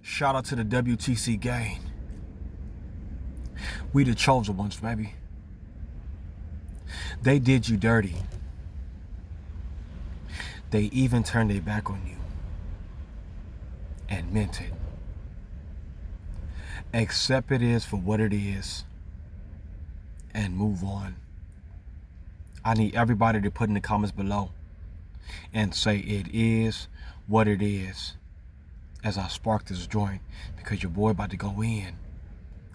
Shout out to the WTC gang. We the chosen ones, baby. They did you dirty. They even turned their back on you and meant it. Accept it is for what it is and move on. I need everybody to put in the comments below and say it is what it is as I spark this joint, because your boy about to go in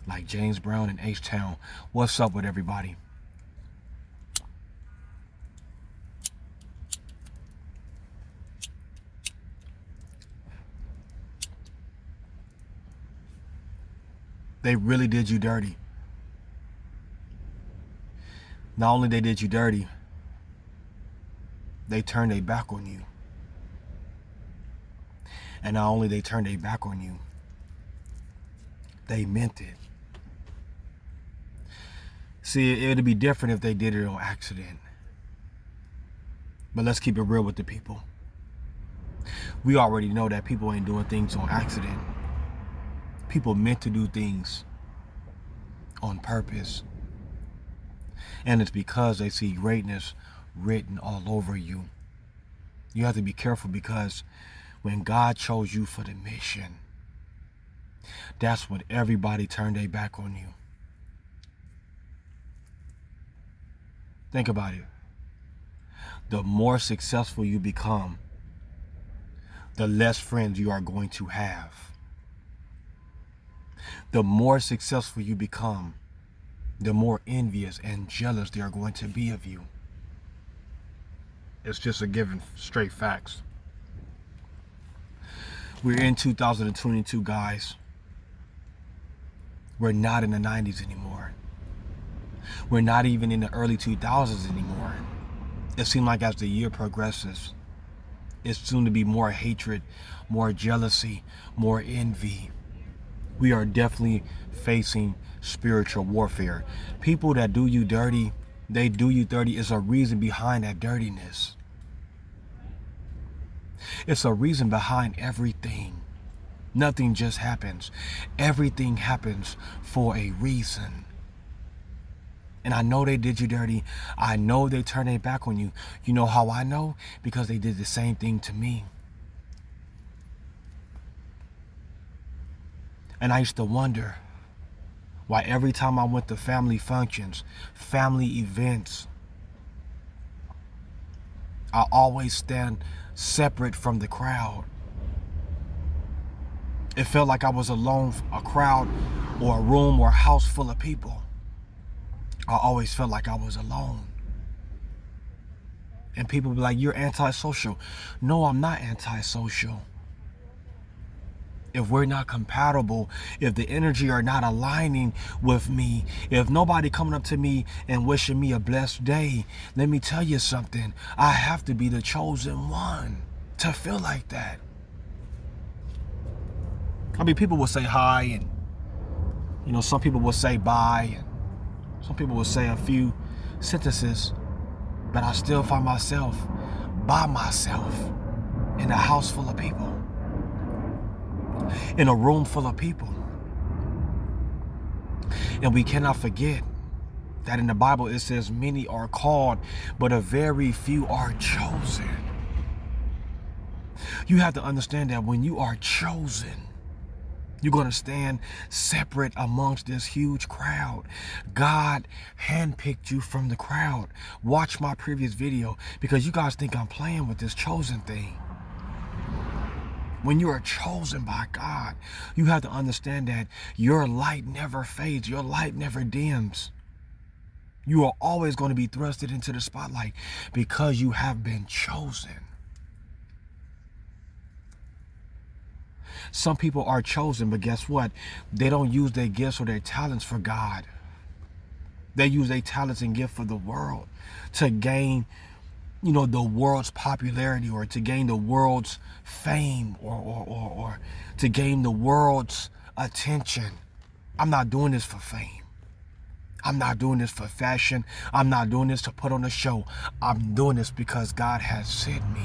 like James Brown in H-Town. What's up with everybody? They really did you dirty. Not only they did you dirty, they turned their back on you. And not only they turned their back on you, they meant it. See, it'd be different if they did it on accident. But let's keep it real with the people. We already know that people ain't doing things on accident. People meant to do things on purpose. And it's because they see greatness written all over you. You have to be careful, because when God chose you for the mission, that's when everybody turned their back on you. Think about it. The more successful you become, the less friends you are going to have. The more successful you become, the more envious and jealous they are going to be of you. It's just a given, straight facts. We're in 2022, guys. We're not in the 90s anymore. We're not even in the early 2000s anymore. It seems like as the year progresses, it's soon to be more hatred, more jealousy, more envy. We are definitely facing spiritual warfare. People that do you dirty, they do you dirty. Is a reason behind that dirtiness. It's a reason behind everything. Nothing just happens. Everything happens for a reason. And I know they did you dirty. I know they turned their back on you. You know how I know? Because they did the same thing to me. And I used to wonder why every time I went to family functions, family events, I always stand separate from the crowd. It felt like I was alone, a crowd or a room or a house full of people. I always felt like I was alone. And people be like, you're antisocial. No, I'm not antisocial. If we're not compatible, if the energy are not aligning with me, if nobody coming up to me and wishing me a blessed day, let me tell you something. I have to be the chosen one to feel like that. I mean, people will say hi, and some people will say bye, and some people will say a few sentences, but I still find myself by myself in a house full of people, in a room full of people. And we cannot forget that in the Bible it says many are called, but a very few are chosen. You have to understand that when you are chosen, you're going to stand separate amongst this huge crowd. God handpicked you from the crowd. Watch my previous video, because you guys think I'm playing with this chosen thing. When you are chosen by God, you have to understand that your light never fades. Your light never dims. You are always going to be thrusted into the spotlight because you have been chosen. Some people are chosen, but guess what? They don't use their gifts or their talents for God. They use their talents and gift for the world, to gain, the world's popularity, or to gain the world's fame, or to gain the world's attention. I'm not doing this for fame. I'm not doing this for fashion. I'm not doing this to put on a show. I'm doing this because God has sent me.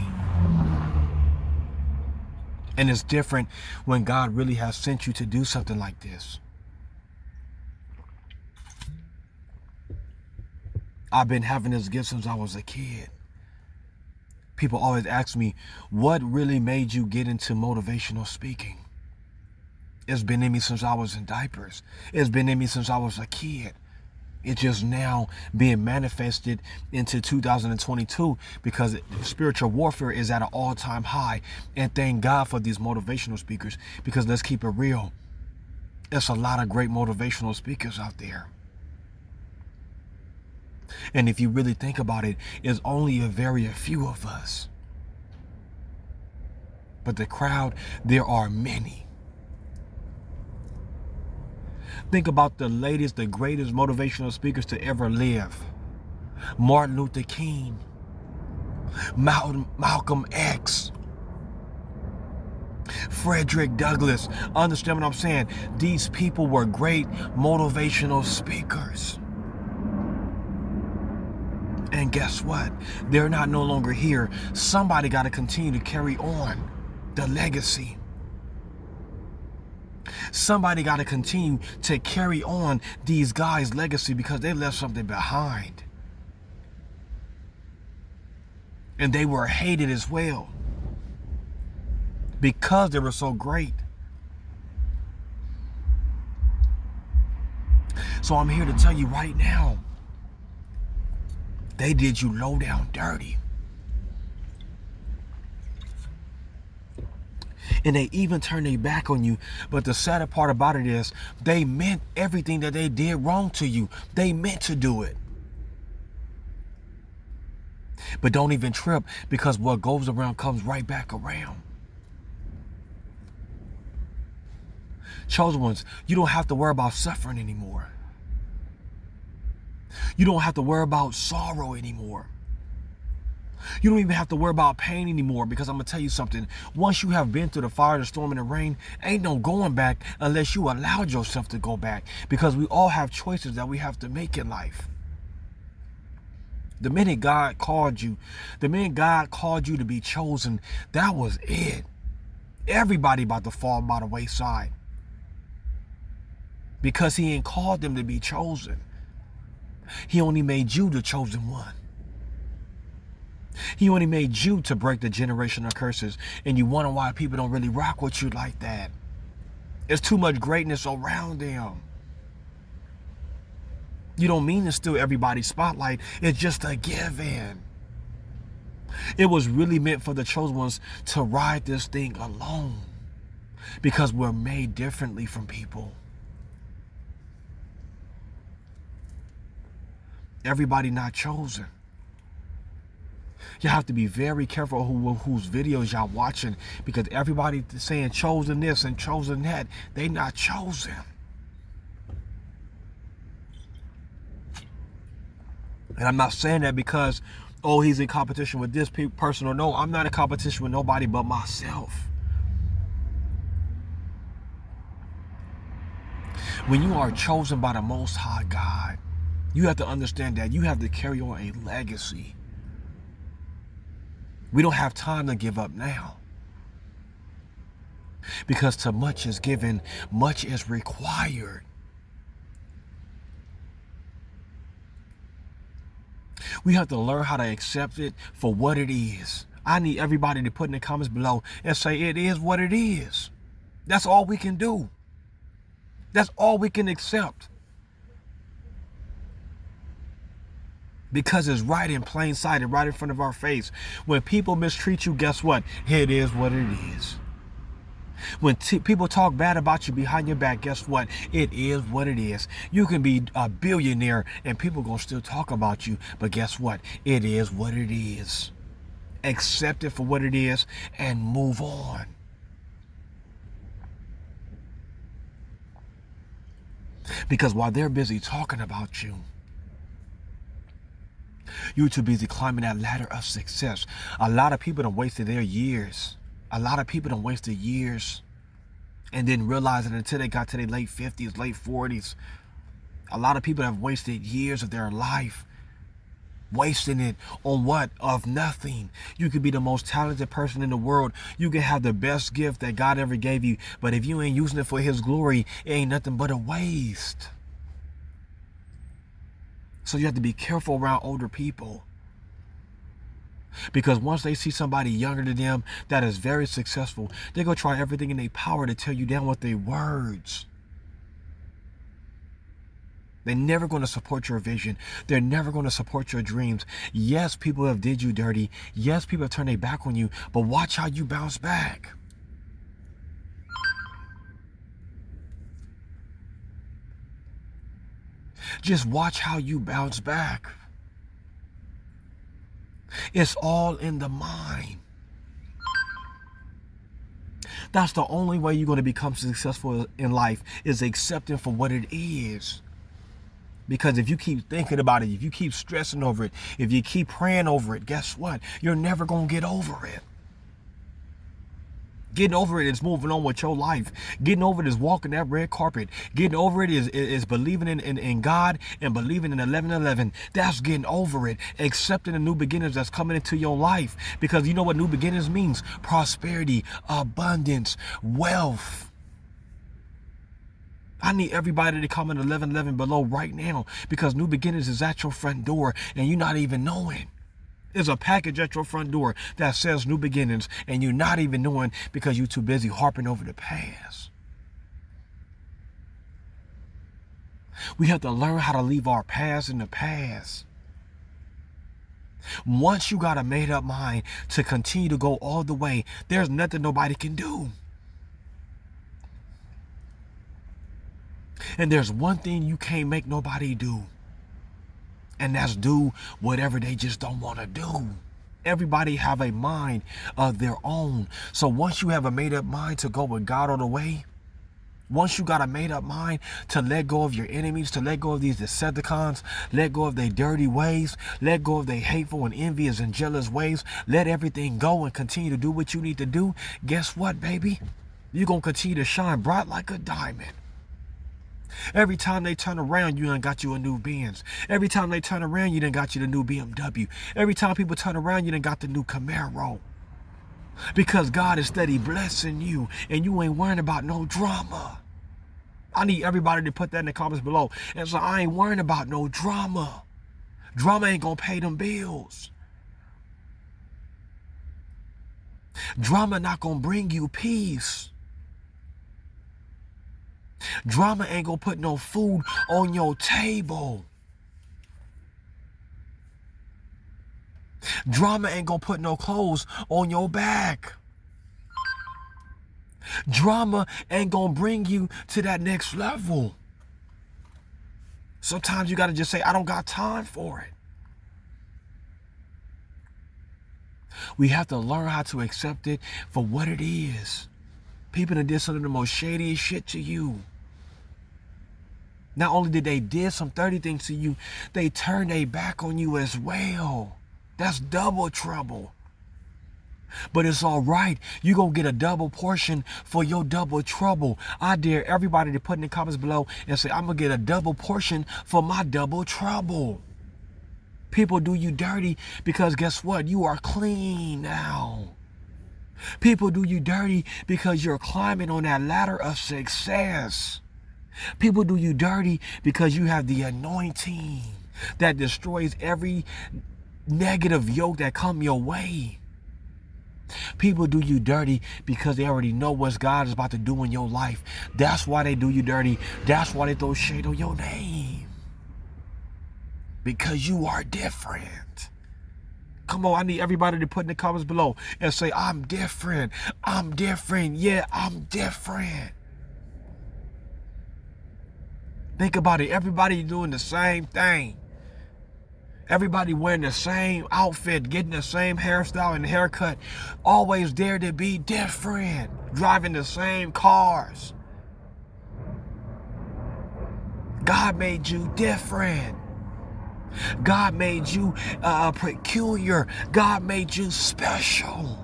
And it's different when God really has sent you to do something like this. I've been having this gift since I was a kid. People always ask me, what really made you get into motivational speaking? It's been in me since I was in diapers. It's been in me since I was a kid. It's just now being manifested into 2022 because spiritual warfare is at an all-time high. And thank God for these motivational speakers, because let's keep it real. There's a lot of great motivational speakers out there. And if you really think about it, it's only a few of us. But the crowd, there are many. Think about the latest, the greatest motivational speakers to ever live. Martin Luther King, Malcolm X, Frederick Douglass. Understand what I'm saying? These people were great motivational speakers. And guess what? They're not no longer here. Somebody got to continue to carry on the legacy. Somebody got to continue to carry on these guys' legacy because they left something behind. And they were hated as well because they were so great. So I'm here to tell you right now, they did you low down dirty. And they even turned their back on you. But the sadder part about it is they meant everything that they did wrong to you. They meant to do it. But don't even trip, because what goes around comes right back around. Chosen ones, you don't have to worry about suffering anymore. You don't have to worry about sorrow anymore. You don't even have to worry about pain anymore, because I'm going to tell you something. Once you have been through the fire, the storm, and the rain, ain't no going back unless you allowed yourself to go back, because we all have choices that we have to make in life. The minute God called you to be chosen, that was it. Everybody about to fall by the wayside because he ain't called them to be chosen. He only made you the chosen one. He only made you to break the generational curses, and you wonder why people don't really rock with you like that. There's too much greatness around them. You don't mean to steal everybody's spotlight. It's just a given. It was really meant for the chosen ones to ride this thing alone, because we're made differently from people. Everybody not chosen. You have to be very careful whose videos y'all watching, because everybody saying chosen this and chosen that, they not chosen. And I'm not saying that because, oh, he's in competition with this person, or no, I'm not in competition with nobody but myself. When you are chosen by the Most High God, you have to understand that you have to carry on a legacy. We don't have time to give up now, because to much is given, much is required. We have to learn how to accept it for what it is. I need everybody to put in the comments below and say it is what it is. That's all we can do. That's all we can accept. Because it's right in plain sight and right in front of our face. When people mistreat you, guess what? It is what it is. When people talk bad about you behind your back, guess what? It is what it is. You can be a billionaire and people gonna still talk about you, but guess what? It is what it is. Accept it for what it is and move on. Because while they're busy talking about you, you're too busy climbing that ladder of success. A lot of people have wasted their years. A lot of people have wasted years and didn't realize it until they got to their late 50s, late 40s. A lot of people have wasted years of their life Wasting it on what? Of nothing. You could be the most talented person in the world. You can have the best gift that God ever gave you. But if you ain't using it for his glory, it ain't nothing but a waste. So you have to be careful around older people. Because once they see somebody younger than them that is very successful, they're going to try everything in their power to tear you down with their words. They're never going to support your vision. They're never going to support your dreams. Yes, people have did you dirty. Yes, people have turned their back on you. But watch how you bounce back. Just watch how you bounce back. It's all in the mind. That's the only way you're going to become successful in life, is accepting for what it is. Because if you keep thinking about it, if you keep stressing over it, if you keep praying over it, guess what? You're never going to get over it. Getting over it is moving on with your life. Getting over it is walking that red carpet. Getting over it is believing in God and believing in 11:11. That's getting over it. Accepting the new beginnings that's coming into your life. Because you know what new beginnings means? Prosperity, abundance, wealth. I need everybody to comment 11:11 below right now, because new beginnings is at your front door and you're not even knowing. There's a package at your front door that says new beginnings and you're not even knowing because you're too busy harping over the past. We have to learn how to leave our past in the past. Once you got a made up mind to continue to go all the way, there's nothing nobody can do. And there's one thing you can't make nobody do. And that's do whatever they just don't want to do. Everybody have a mind of their own. So once you have a made up mind to go with God all the way, once you got a made up mind to let go of your enemies, to let go of these Decepticons, let go of their dirty ways, let go of their hateful and envious and jealous ways, let everything go and continue to do what you need to do, guess what, baby? You're going to continue to shine bright like a diamond. Every time they turn around, you done got you a new Benz. Every time they turn around, you done got you the new BMW. Every time people turn around, you done got the new Camaro. Because God is steady blessing you and you ain't worrying about no drama. I need everybody to put that in the comments below. And so I ain't worrying about no drama. Drama ain't gonna pay them bills. Drama not gonna bring you peace. Drama ain't gonna put no food on your table. Drama ain't gonna put no clothes on your back. Drama ain't gonna bring you to that next level. Sometimes you gotta just say, I don't got time for it. We have to learn how to accept it for what it is. People that did some of the most shadiest shit to you. Not only did they did some 30 things to you, they turned their back on you as well. That's double trouble. But it's all right. You're going to get a double portion for your double trouble. I dare everybody to put in the comments below and say, I'm going to get a double portion for my double trouble. People do you dirty because guess what? You are clean now. People do you dirty because you're climbing on that ladder of success. People do you dirty because you have the anointing that destroys every negative yoke that come your way. People do you dirty because they already know what God is about to do in your life. That's why they do you dirty. That's why they throw shade on your name. Because you are different. Come on, I need everybody to put in the comments below and say, I'm different. I'm different. Yeah, I'm different. Think about it. Everybody doing the same thing. Everybody wearing the same outfit, getting the same hairstyle and haircut. Always dare to be different. Driving the same cars. God made you different. God made you peculiar. God made you special.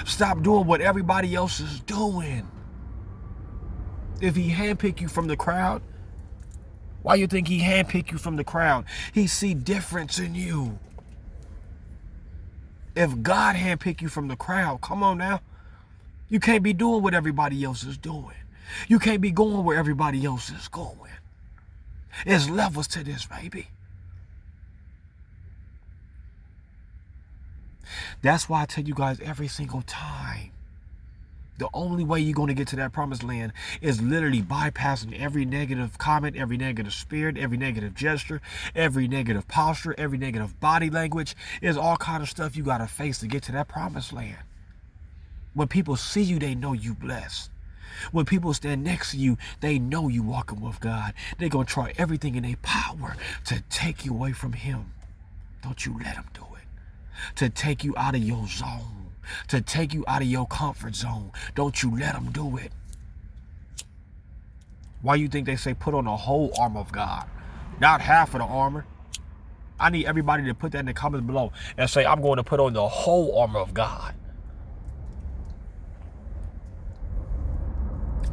Stop doing what everybody else is doing. If he handpicked you from the crowd, Why you think he handpicked you from the crowd? He see difference in you. If God handpicked you from the crowd, come on now. You can't be doing what everybody else is doing. You can't be going where everybody else is going. There's levels to this, baby. That's why I tell you guys every single time, the only way you're going to get to that promised land is literally bypassing every negative comment, every negative spirit, every negative gesture, every negative posture, every negative body language. There's all kind of stuff you got to face to get to that promised land. When people see you, they know you blessed. When people stand next to you, they know you walking with God. They're going to try everything in their power to take you away from him. Don't you let them do it. To take you out of your zone. To take you out of your comfort zone. Don't you let them do it. Why you think they say put on the whole armor of God? Not half of the armor. I need everybody to put that in the comments below and say, I'm going to put on the whole armor of God.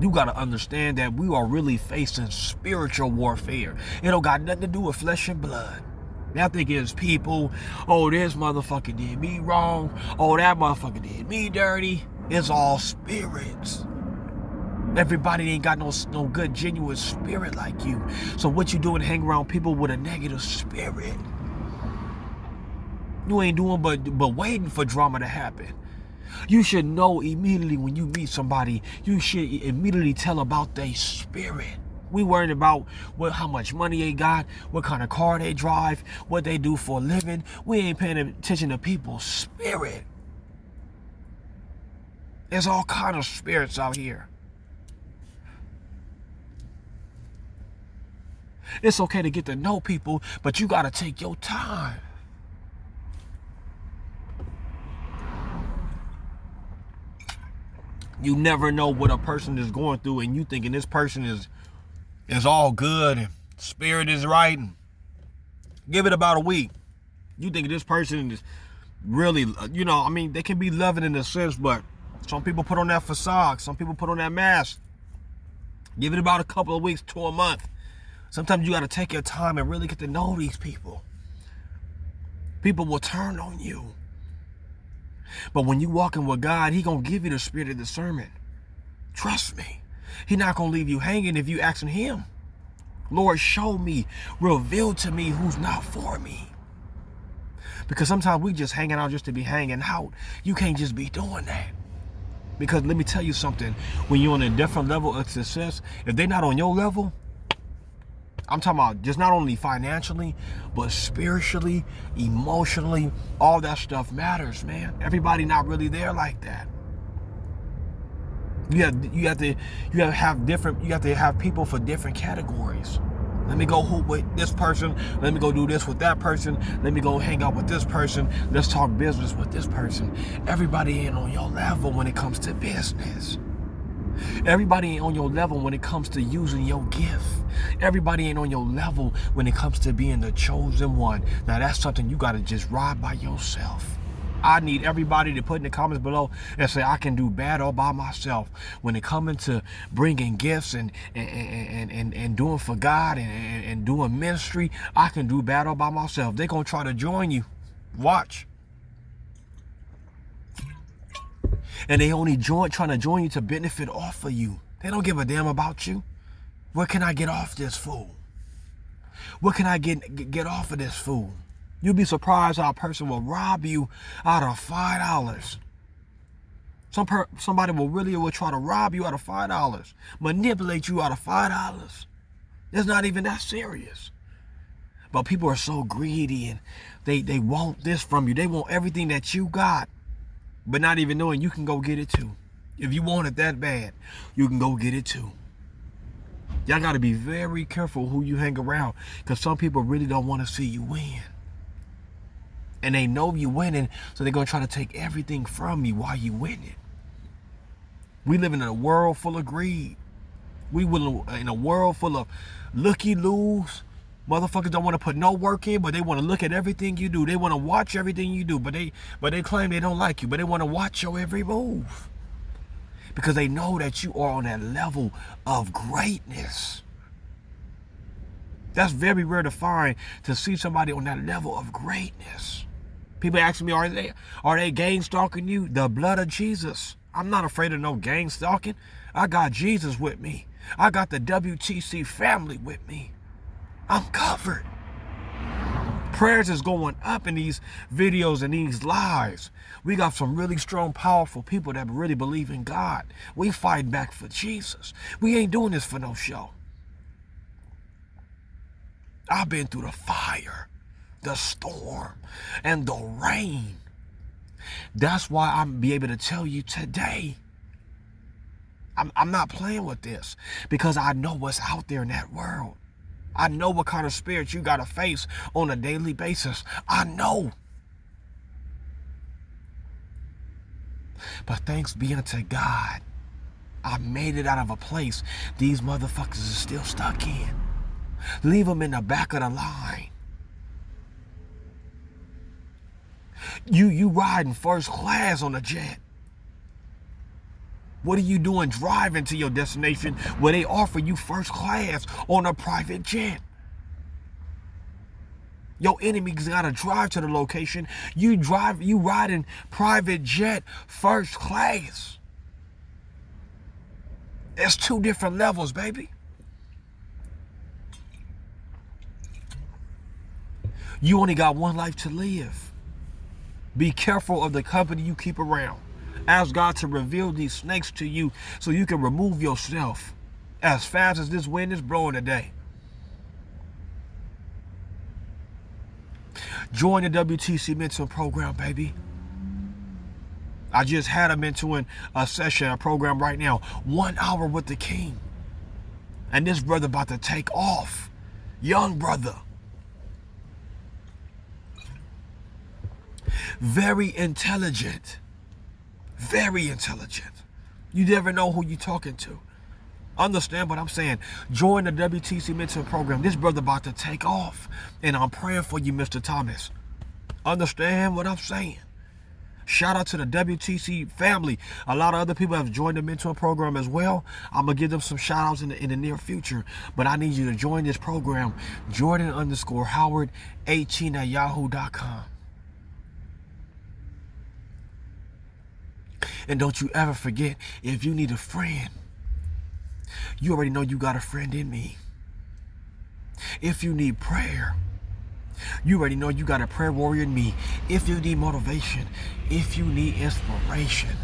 You got to understand that we are really facing spiritual warfare. It don't got nothing to do with flesh and blood. Now I think it's people, oh, this motherfucker did me wrong. Oh, that motherfucker did me dirty. It's all spirits. Everybody ain't got no good, genuine spirit like you. So what you doing hang around people with a negative spirit? You ain't doing but waiting for drama to happen. You should know immediately when you meet somebody, you should immediately tell about their spirit. We worried about how much money they got, what kind of car they drive, what they do for a living. We ain't paying attention to people's spirit. There's all kind of spirits out here. It's okay to get to know people, but you got to take your time. You never know what a person is going through, and you thinking this person is all good and spirit is right. And give it about a week. You think this person is really, I mean, they can be loving in a sense, but some people put on that facade. Some people put on that mask. Give it about a couple of weeks to a month. Sometimes you got to take your time and really get to know these people. People will turn on you. But when you walking with God, he going to give you the spirit of discernment. Trust me. He not going to leave you hanging if you asking him. Lord, show me, reveal to me who's not for me. Because sometimes we just hanging out just to be hanging out. You can't just be doing that. Because let me tell you something. When you're on a different level of success, if they're not on your level, I'm talking about just not only financially, but spiritually, emotionally, all that stuff matters, man. Everybody not really there like that. You have to have people for different categories. Let me go hoop with this person. Let me go do this with that person. Let me go hang out with this person. Let's talk business with this person. Everybody ain't on your level when it comes to business. Everybody ain't on your level when it comes to using your gift. Everybody ain't on your level when it comes to being the chosen one. Now that's something you got to just ride by yourself. I need everybody to put in the comments below and say I can do bad all by myself. When it comes to bringing gifts and doing for God and doing ministry, I can do bad all by myself. They're going to try to join you. Watch. And they only trying to join you to benefit off of you. They don't give a damn about you. What can I get off this fool? What can I get off of this fool? You'll be surprised how a person will rob you out of $5. Somebody will try to rob you out of $5. Manipulate you out of $5. It's not even that serious. But people are so greedy and they want this from you. They want everything that you got. But not even knowing you can go get it too. If you want it that bad, you can go get it too. Y'all got to be very careful who you hang around, because some people really don't want to see you win. And they know you winning, so they're going to try to take everything from you while you winning. We live in a world full of greed. We live in a world full of looky-loos. Motherfuckers don't want to put no work in, but they want to look at everything you do. They want to watch everything you do, but they claim they don't like you, but they want to watch your every move. Because they know that you are on that level of greatness. That's very rare to find, to see somebody on that level of greatness. People ask me, are they gang stalking you? The blood of Jesus. I'm not afraid of no gang stalking. I got Jesus with me. I got the WTC family with me. I'm covered. Prayers is going up in these videos and these lives. We got some really strong, powerful people that really believe in God. We fight back for Jesus. We ain't doing this for no show. I've been through the fire, the storm, and the rain. That's why I'm be able to tell you today, I'm not playing with this, because I know what's out there in that world. I know what kind of spirits you got to face on a daily basis. I know. But thanks be unto God, I made it out of a place these motherfuckers are still stuck in. Leave them in the back of the line. You riding first class on a jet. What are you doing driving to your destination where they offer you first class on a private jet? Your enemies gotta drive to the location. You riding private jet first class. It's two different levels, baby. You only got one life to live. Be careful of the company you keep around. Ask God to reveal these snakes to you so you can remove yourself as fast as this wind is blowing today. Join the WTC mentoring program, baby. I just had a mentoring session, a program right now. 1 hour with the King. And this brother about to take off. Young brother. Very intelligent. Very intelligent. You never know who you're talking to. Understand what I'm saying? Join the WTC mentoring program. This brother about to take off. And I'm praying for you, Mr. Thomas. Understand what I'm saying? Shout out to the WTC family. A lot of other people have joined the mentoring program as well. I'm going to give them some shout outs in the near future. But I need you to join this program. Jordan_Howard18@yahoo.com. And don't you ever forget, if you need a friend, you already know you got a friend in me. If you need prayer, you already know you got a prayer warrior in me. If you need motivation, if you need inspiration,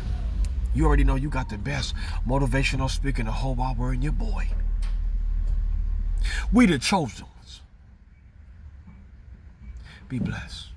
you already know you got the best motivational speaker in the whole wide world in your boy. We the chosen ones. Be blessed.